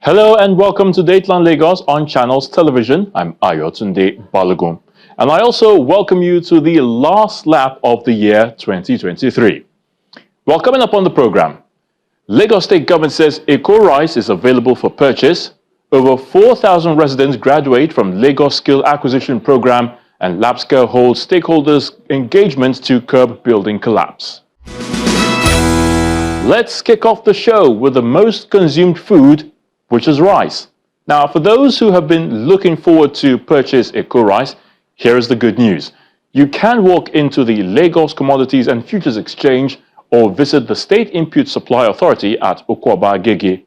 Hello and welcome to Dateline Lagos on Channels Television. I'm Ayotunde Balogun. And I also welcome you to the last lap of the year 2023. Well, coming up on the program, Lagos State Government says Eco Rice is available for purchase. Over 4,000 residents graduate from Lagos Skill Acquisition Program, and LabScale holds stakeholders' engagement to curb building collapse. Let's kick off the show with the most consumed food, which is rice. Now, for those who have been looking forward to purchase Eco Rice, here is the good news. You can walk into the Lagos Commodities and Futures Exchange or visit the State Input Supply Authority at Okwaba Agege.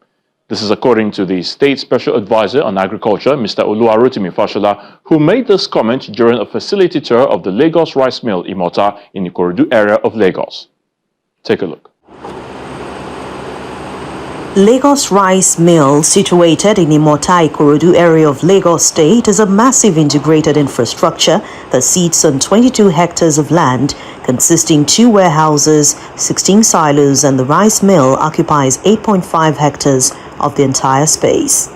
This is according to the State Special Advisor on Agriculture, Mr. Oluwarotimi Fashola, who made this comment during a facility tour of the Lagos Rice Mill Imota in the Ikorodu area of Lagos. Take a look. Lagos Rice Mill, situated in Imota, Ikorodu area of Lagos State, is a massive integrated infrastructure that sits on 22 hectares of land, consisting 2 warehouses, 16 silos, and the rice mill occupies 8.5 hectares of the entire space.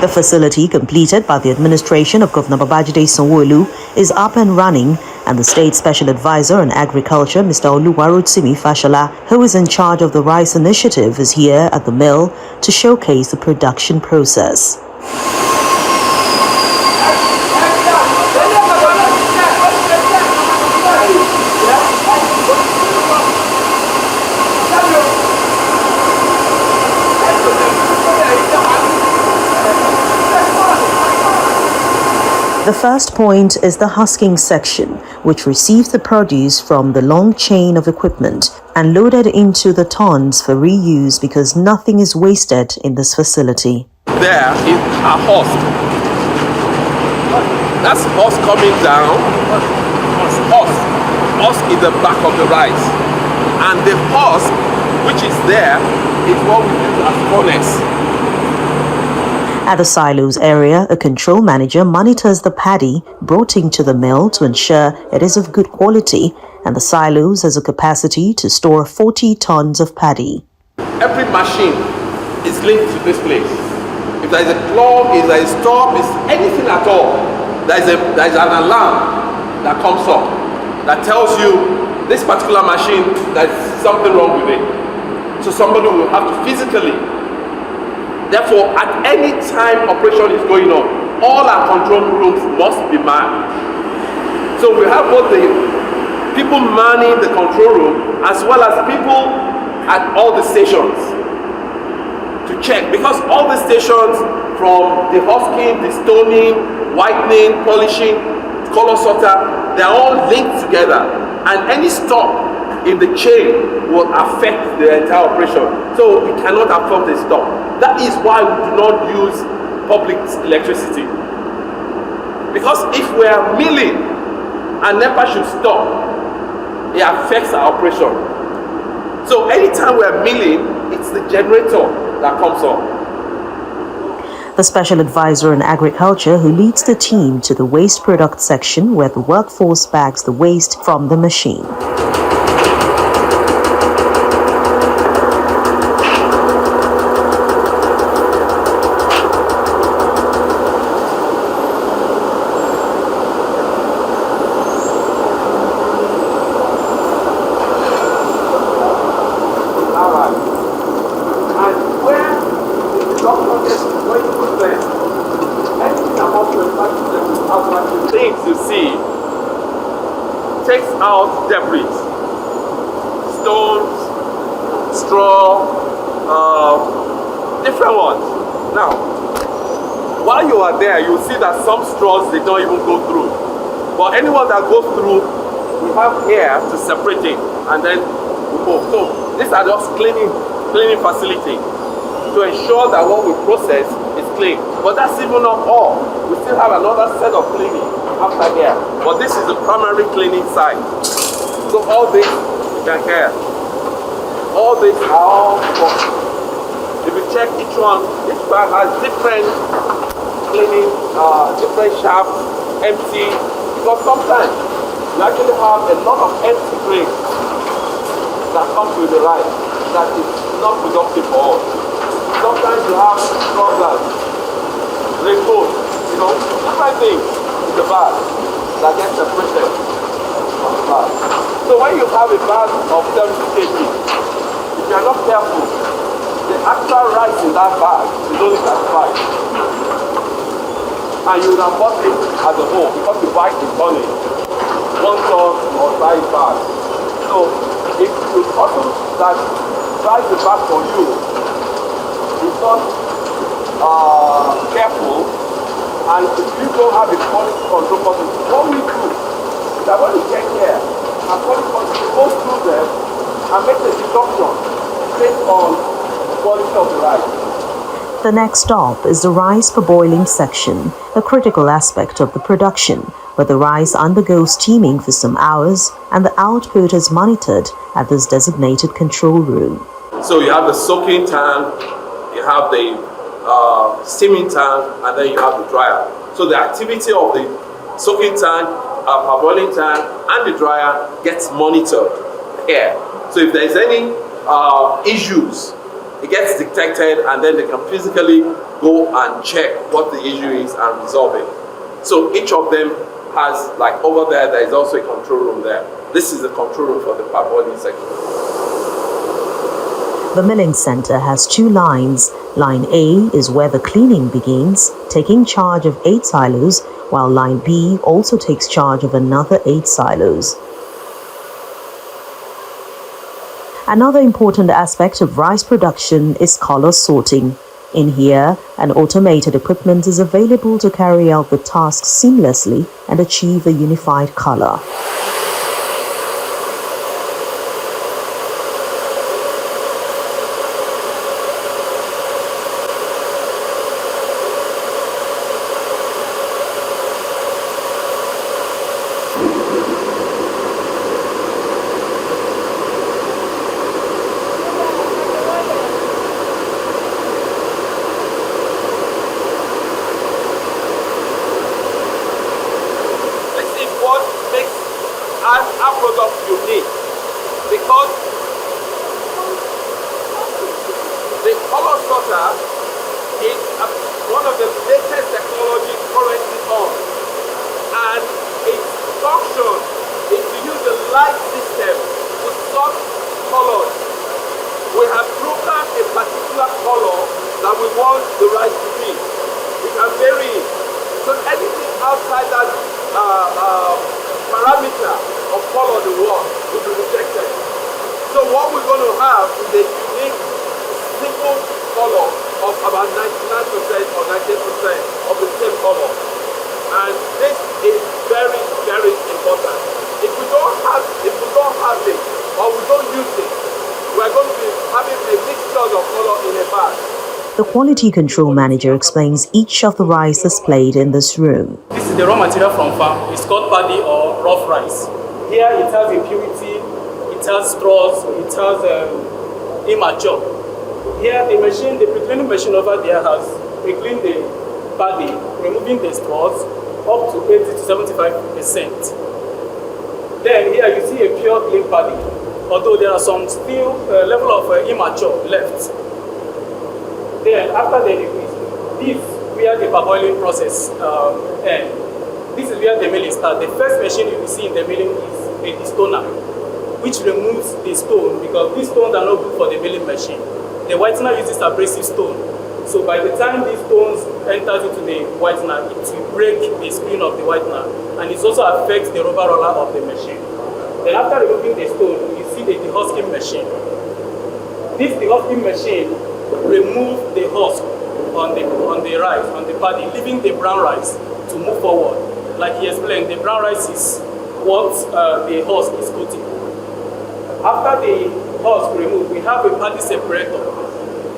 The facility, completed by the administration of Governor Babajide Sanwo-Olu, is up and running, and the State Special Advisor on Agriculture, Mr. Oluwarotimi Fashola, who is in charge of the rice initiative, is here at the mill to showcase the production process. The first point is the husking section, which receives the produce from the long chain of equipment and loaded into the tons for reuse because nothing is wasted in this facility. There is a husk. That's husk coming down. Husk is the back of the rice. And the husk, which is there, is what we use as furnace. At the silos area, a control manager monitors the paddy brought into the mill to ensure it is of good quality, and the silos has a capacity to store 40 tons of paddy. Every machine is linked to this place. If there is a clog, if there is a stop, if anything at all, there is an alarm that comes up that tells you this particular machine, there's something wrong with it. So somebody will have to physically. Therefore, at any time operation is going on, all our control rooms must be manned. So we have both the people manning the control room as well as people at all the stations to check, because all the stations, from the husking, the stoning, whitening, polishing, color sorter, they're all linked together, and any stop in the chain will affect the entire operation. So we cannot afford a stop. That is why we do not use public electricity. Because if we are milling and NEPA should stop, it affects our operation. So anytime we are milling, it's the generator that comes on. The Special Advisor on Agriculture, who leads the team to the waste product section where the workforce bags the waste from the machine. Things you see takes out debris, stones, straw, different ones. Now, while you are there, you'll see that some straws they don't even go through. But anyone that goes through, we have here to separate it and then we move. So these are just cleaning facility to ensure that what we process is clean. But that's even not all. We still have another set of cleaning after here. But this is the primary cleaning site. So all this you can hear. All these are all boxed. If you check each one has different cleaning, different shafts, empty. Because sometimes you actually have a lot of empty grains that comes with the rice that is not productive for us. Sometimes you have problems, raincoat, different things in the bag that get separated from the bag. So when you have a bag of 70 kg, if you are not careful, the actual rice in that bag is only 35. And you would have bought it as a whole because you buy the tonnage, 1 ton or 5 bags. So if the person that buys the bag for you is not careful, and if you don't have a quality control person, what we do is that when we get here, our quality control goes through them and makes a deduction based on the quality of the rice. The next stop is the rice parboiling section, a critical aspect of the production, where the rice undergoes steaming for some hours and the output is monitored at this designated control room. So you have the soaking tank, you have the steaming tank, and then you have the dryer. So the activity of the soaking tank, parboiling tank, and the dryer gets monitored here. So if there is any issues, it gets detected, and then they can physically go and check what the issue is and resolve it. So each of them has, like over there is also a control room there. This is the control room for the parboiling section. The milling center has 2 lines. Line A is where the cleaning begins, taking charge of 8 silos, while line B also takes charge of another 8 silos. Another important aspect of rice production is color sorting. In here, an automated equipment is available to carry out the task seamlessly and achieve a unified color. Our product unique because the color sorter is one of the latest technologies currently on, and its function is to use the light system to sort colors. We have programmed a particular color that we want the rice to be. We can vary it. So anything outside that parameter of color the world will be rejected. So what we're going to have is a unique, simple color of about 99% or 98% of the same color. And this is very, very important. If we don't have it or we don't use it, we're going to be having a mixture of color in a bag. The quality control manager explains each of the rice displayed in this room. This is the raw material from farm. It's called paddy or rough rice. Here it has impurity, it has straws, it has immature. Here the machine, the pre-cleaning machine over there has pre-cleaned the paddy, removing the straws up to 80 to 75%. Then here you see a pure clean paddy, although there are some still level of immature left. Then after the liquid, this where the parboiling process ends. This is where the milling starts. The first machine you will see in the milling is a destoner, which removes the stone because these stones are not good for the milling machine. The whitener uses abrasive stone. So by the time these stones enter into the whitener, it will break the screen of the whitener, and it also affects the rubber roller of the machine. Then after removing the stone, you see the dehusking machine. This dehusking machine removes the husk on the rice, on the paddy, leaving the brown rice to move forward. Like he explained, the brown rice is what the husk is coating. After the husk removed, we have a paddy separator.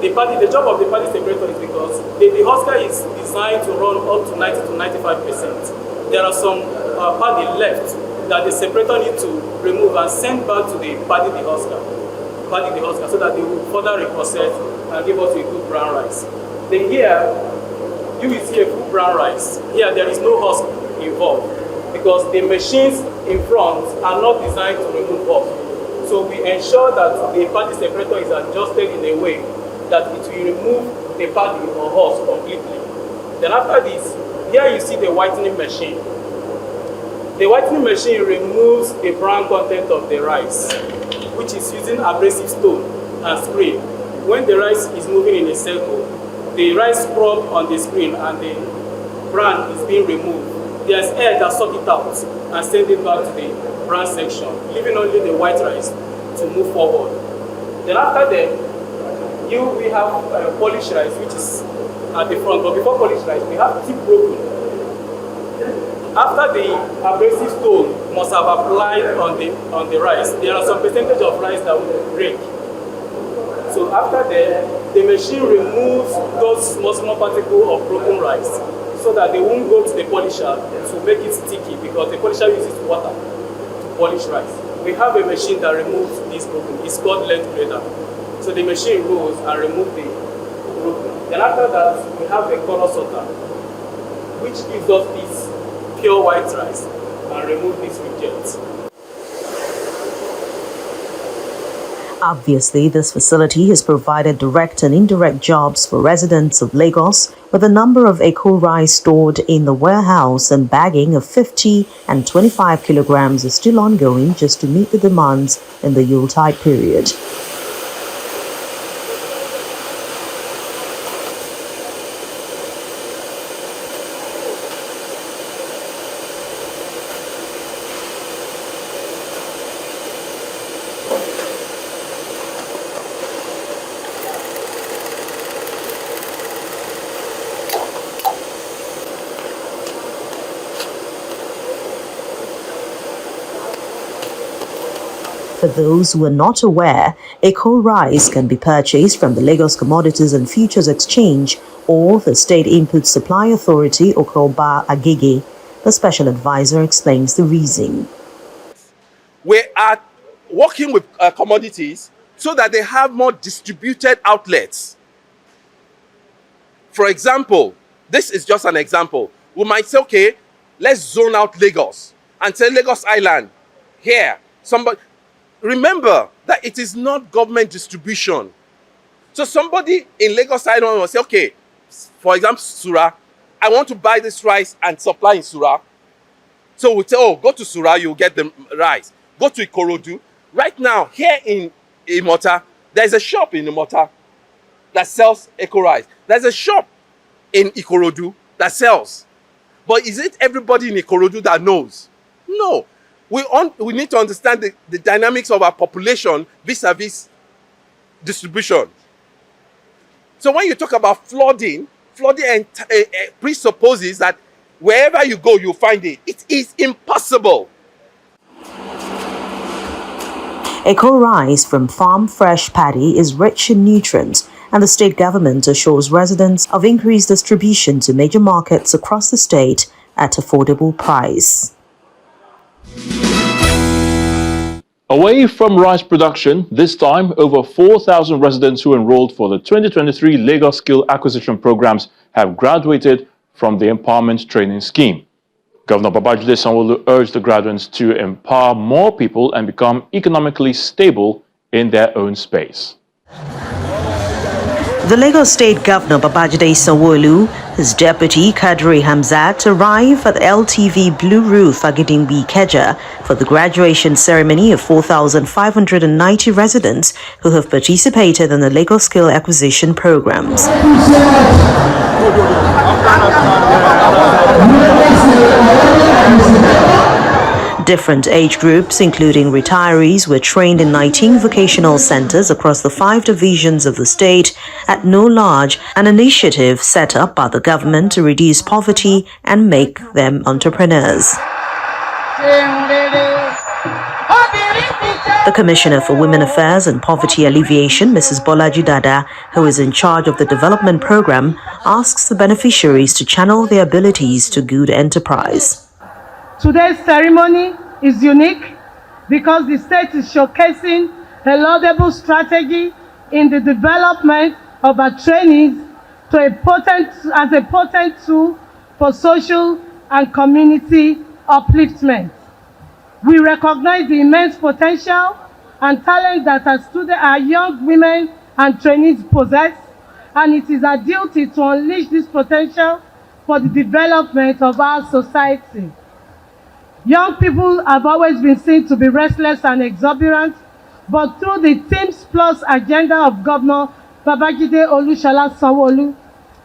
The job of the paddy separator is because the husker is designed to run up to 90 to 95%. There are some paddy left that the separator needs to remove and send back to the paddy dehusker, so that they will further reprocess and give us a good brown rice. Then here, you will see a full brown rice. Here, there is no husk involved because the machines in front are not designed to remove husk. So we ensure that the paddy separator is adjusted in a way that it will remove the paddy or husk completely. Then after this, here you see the whitening machine. The whitening machine removes the brown content of the rice, which is using abrasive stone and screen. When the rice is moving in a circle, the rice probe on the screen and the bran is being removed. There's air that sucks it out and sends it back to the bran section, leaving only the white rice to move forward. Then after that, we have polished rice, which is at the front. But before polished rice, we have tip broken. After the abrasive stone must have applied on the rice, there are some percentage of rice that will break. So after that, the machine removes those small particles of broken rice so that they won't go to the polisher to make it sticky, because the polisher uses water to polish rice. We have a machine that removes this broken. It's called length grader. So the machine goes and removes the broken. Then after that, we have a color sorter, which gives us this pure white rice and remove this reject. Obviously, this facility has provided direct and indirect jobs for residents of Lagos, with the number of Eco rice stored in the warehouse and bagging of 50 and 25 kilograms is still ongoing just to meet the demands in the Yuletide period. For those who are not aware, Eco rice can be purchased from the Lagos Commodities and Futures Exchange or the State Input Supply Authority, Okoba Agege. The special advisor explains the reason. We are working with commodities so that they have more distributed outlets. For example, this is just an example. We might say, okay, let's zone out Lagos and say Lagos Island here. Remember that it is not government distribution. So somebody in Lagos Island will say, okay, for example, Sura, I want to buy this rice and supply in Sura. So we say, oh, go to Sura, you'll get the rice. Go to Ikorodu. Right now, here in Imota, there's a shop in Imota that sells Eco rice. There's a shop in Ikorodu that sells. But is it everybody in Ikorodu that knows? No. We need to understand the dynamics of our population vis-a-vis distribution. So when you talk about flooding presupposes that wherever you go, you'll find it. It is impossible. Eco rice from farm fresh paddy is rich in nutrients, and the state government assures residents of increased distribution to major markets across the state at affordable price. Away from rice production, this time over 4,000 residents who enrolled for the 2023 Lagos Skill Acquisition Programs have graduated from the Empowerment Training Scheme. Governor Babajide Sanwo-Olu urged the graduates to empower more people and become economically stable in their own space. The Lagos State Governor Babajide Sanwo-Olu, his deputy Kadri Hamzat, arrived at LTV Blue Roof Agidingbi Ikeja for the graduation ceremony of 4,590 residents who have participated in the Lagos Skill Acquisition Programs. Different age groups, including retirees, were trained in 19 vocational centers across the 5 divisions of the state at no large, an initiative set up by the government to reduce poverty and make them entrepreneurs. The Commissioner for Women Affairs and Poverty Alleviation, Mrs. Bolaji Dada, who is in charge of the development program, asks the beneficiaries to channel their abilities to good enterprise. Today's ceremony is unique because the state is showcasing a laudable strategy in the development of our trainees as a potent tool for social and community upliftment. We recognize the immense potential and talent that our young women and trainees possess, and it is our duty to unleash this potential for the development of our society. Young people have always been seen to be restless and exuberant, but through the Teams Plus agenda of Governor Babajide Olusola Sanwo-Olu,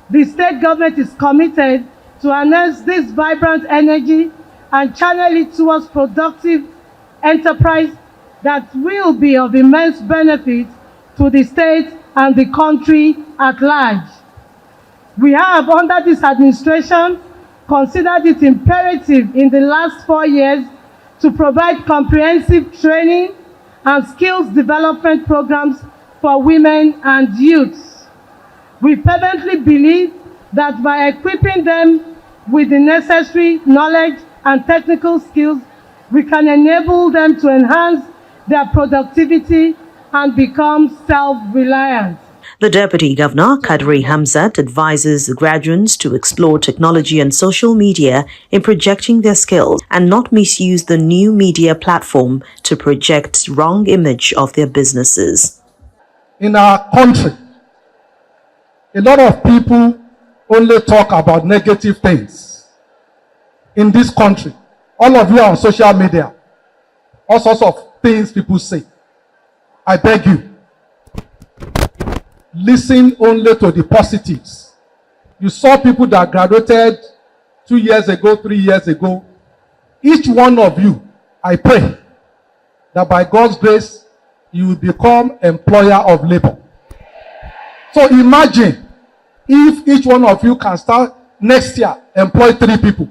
the state government is committed to harness this vibrant energy and channel it towards productive enterprise that will be of immense benefit to the state and the country at large. We have, under this administration, considered it imperative in the last 4 years to provide comprehensive training and skills development programs for women and youths. We fervently believe that by equipping them with the necessary knowledge and technical skills, we can enable them to enhance their productivity and become self-reliant. The Deputy Governor, Kadri Hamzat, advises graduates to explore technology and social media in projecting their skills and not misuse the new media platform to project wrong image of their businesses. In our country, a lot of people only talk about negative things. In this country, all of you are on social media, all sorts of things people say. I beg you, listen only to the positives. You saw people that graduated 2 years ago, 3 years ago. Each one of you, I pray that by God's grace, you will become employer of labor. So imagine if each one of you can start next year, employ 3 people.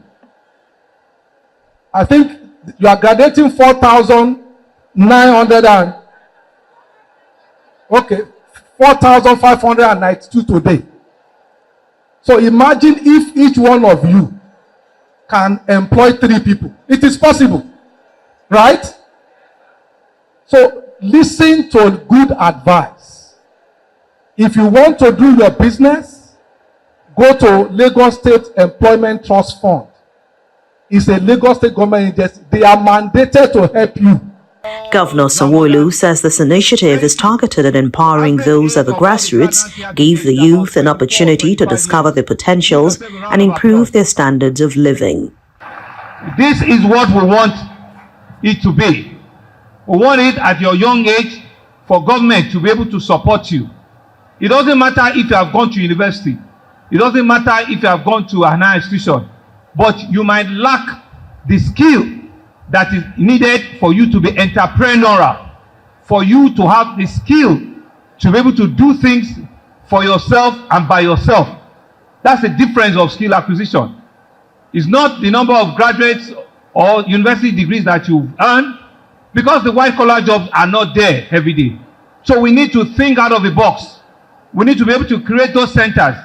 I think you are graduating 4,592 today. So imagine if each one of you can employ 3 people. It is possible, right? So listen to good advice. If you want to do your business, go to Lagos State Employment Trust Fund. It's a Lagos State government agency. They are mandated to help you. Governor Sanwo-Olu says this initiative is targeted at empowering those at the grassroots, give the youth an opportunity to discover their potentials and improve their standards of living. This is what we want it to be. We want it at your young age for government to be able to support you. It doesn't matter if you have gone to university. It doesn't matter if you have gone to an higher institution. But you might lack the skill that is needed for you to be entrepreneurial, for you to have the skill to be able to do things for yourself and by yourself. That's the difference of skill acquisition. It's not the number of graduates or university degrees that you've earned, because the white-collar jobs are not there every day. So we need to think out of the box. We need to be able to create those centers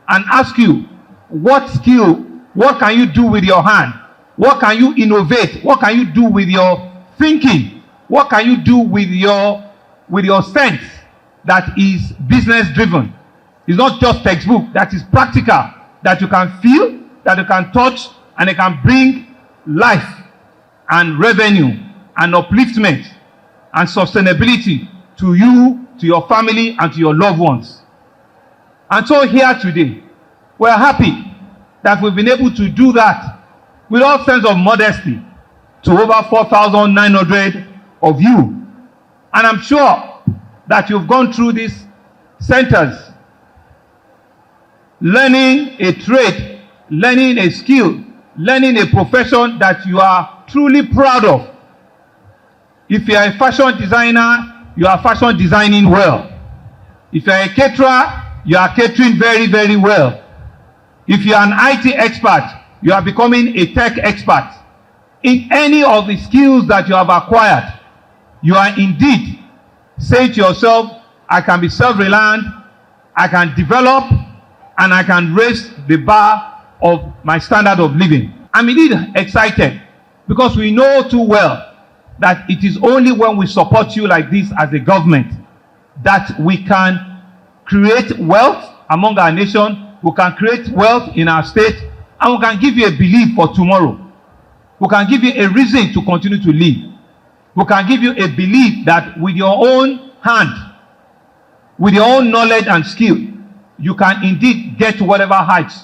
and ask you, what skill, what can you do with your hand? What can you innovate? What can you do with your thinking? What can you do with your sense that is business-driven? It's not just textbook, that is practical, that you can feel, that you can touch, and it can bring life and revenue and upliftment and sustainability to you, to your family, and to your loved ones. And so here today, we're happy that we've been able to do that with all sense of modesty to over 4,900 of you. And I'm sure that you've gone through these centers, learning a trade, learning a skill, learning a profession that you are truly proud of. If you are a fashion designer, you are fashion designing well. If you are a caterer, you are catering very, very well. If you are an IT expert, you are becoming a tech expert. In any of the skills that you have acquired, you are indeed saying to yourself, I can be self-reliant, I can develop, and I can raise the bar of my standard of living. I'm indeed excited because we know too well that it is only when we support you like this as a government that we can create wealth among our nation, we can create wealth in our state, and we can give you a belief for tomorrow. We can give you a reason to continue to live. who can give you a belief that with your own hand, with your own knowledge and skill, you can indeed get to whatever heights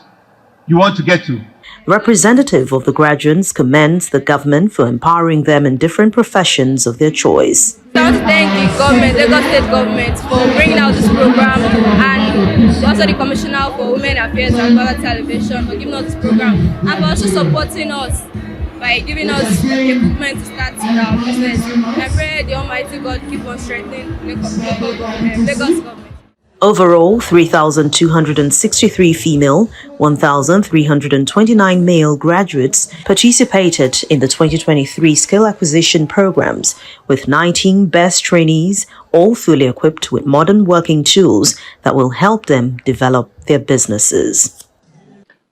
you want to get to. Representative of the graduates commends the government for empowering them in different professions of their choice. I want to thank the government, Lagos State government, for bringing out this program, and also the Commissioner for Women Affairs and Govt Television for giving us this program, and for also supporting us by giving us equipment to start our business. I pray the Almighty God keep on strengthening Lagos government. Overall, 3,263 female, 1,329 male graduates participated in the 2023 skill acquisition programs, with 19 best trainees, all fully equipped with modern working tools that will help them develop their businesses.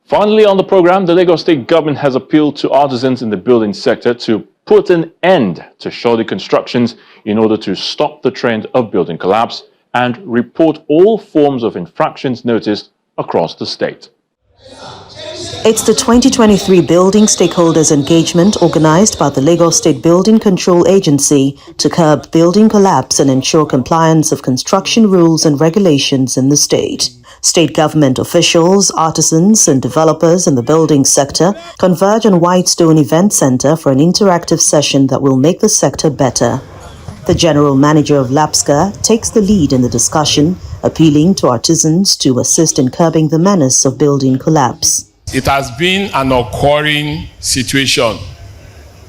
Finally, on the program, the Lagos State government has appealed to artisans in the building sector to put an end to shoddy constructions in order to stop the trend of building collapse and report all forms of infractions noticed across the state. It's the 2023 Building Stakeholders Engagement organized by the Lagos State Building Control Agency to curb building collapse and ensure compliance of construction rules and regulations in the state. State government officials, artisans, and developers in the building sector converge on Whitestone Event Center for an interactive session that will make the sector better. The general manager of LAPSCA takes the lead in the discussion, appealing to artisans to assist in curbing the menace of building collapse. It has been an occurring situation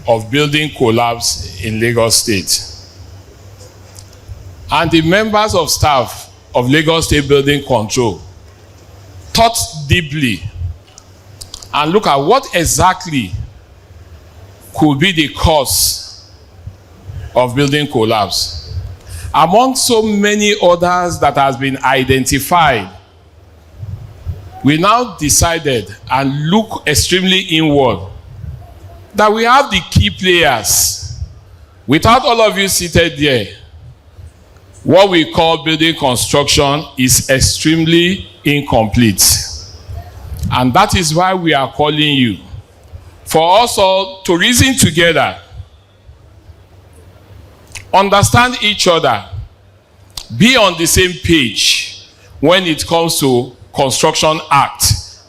of building collapse in Lagos State. And the members of staff of Lagos State Building Control thought deeply and look at what exactly could be the cause of building collapse. Among so many others that has been identified, we now decided and look extremely inward that we have the key players. Without all of you seated there, what we call building construction is extremely incomplete. And that is why we are calling you for us all to reason together, understand each other, be on the same page when it comes to Construction Act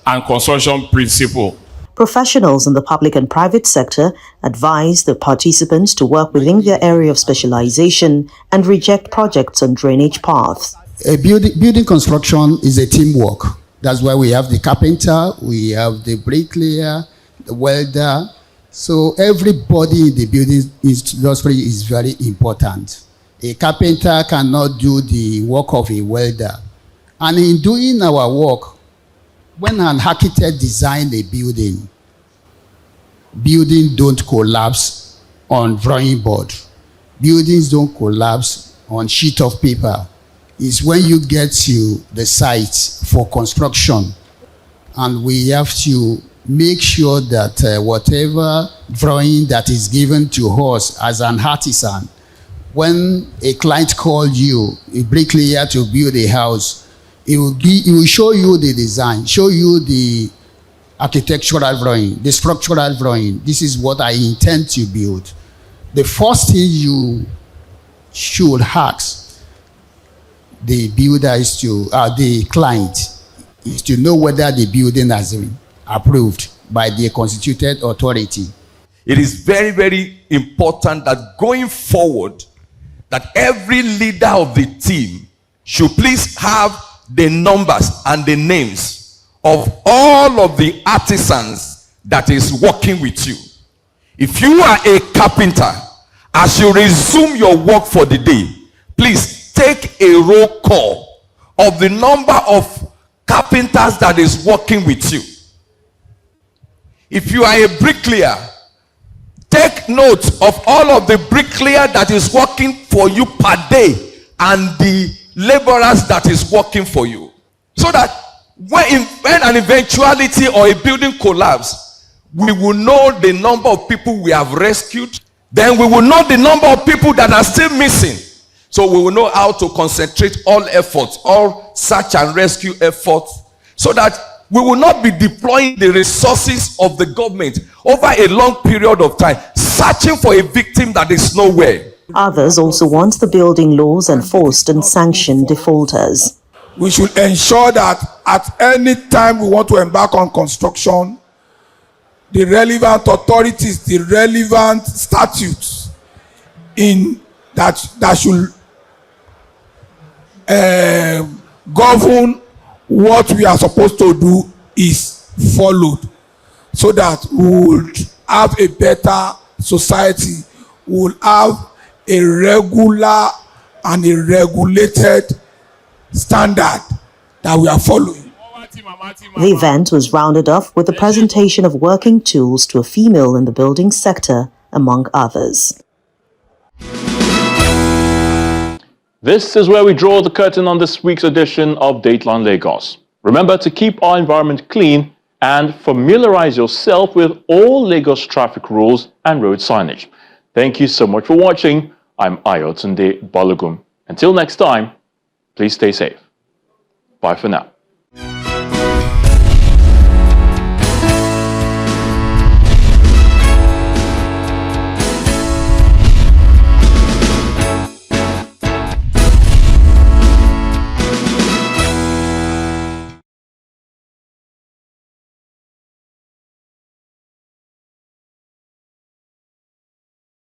and construction principle. Professionals in the public and private sector advise the participants to work within their area of specialization and reject projects on drainage paths. Building construction is a teamwork. That's why we have the carpenter, we have the bricklayer, the welder. So everybody in the building industry is very important. A carpenter cannot do the work of a welder. And in doing our work, when an architect designs a building, buildings don't collapse on drawing board. Buildings don't collapse on sheet of paper. It's when you get to the site for construction, and we have to make sure that whatever drawing that is given to us as an artisan, when a client calls you, a bricklayer, to build a house, it will show you the design, show you the architectural drawing, the structural drawing. This is what I intend to build. The first thing you should ask the builder is to, the client, is to know whether the building has been approved by the constituted authority. It is very, very important that going forward, that every leader of the team should please have the numbers and the names of all of the artisans that is working with you. If you are a carpenter, as you resume your work for the day, please take a roll call of the number of carpenters that is working with you. If you are a bricklayer, take note of all of the bricklayer that is working for you per day and the laborers that is working for you, so that when an eventuality or a building collapse, we will know the number of people we have rescued. Then we will know the number of people that are still missing, so we will know how to concentrate all efforts, all search and rescue efforts, so that we will not be deploying the resources of the government over a long period of time, searching for a victim that is nowhere. Others also want the building laws enforced and sanction defaulters. We should ensure that at any time we want to embark on construction, the relevant authorities, the relevant statutes that should govern what we are supposed to do is followed, so that we will have a better society, we will have a regular and a regulated standard that we are following. The event was rounded off with the presentation of working tools to a female in the building sector, among others. This is where we draw the curtain on this week's edition of Dateline Lagos. Remember to keep our environment clean and familiarize yourself with all Lagos traffic rules and road signage. Thank you so much for watching. I'm Ayotunde Balogun. Until next time, please stay safe. Bye for now.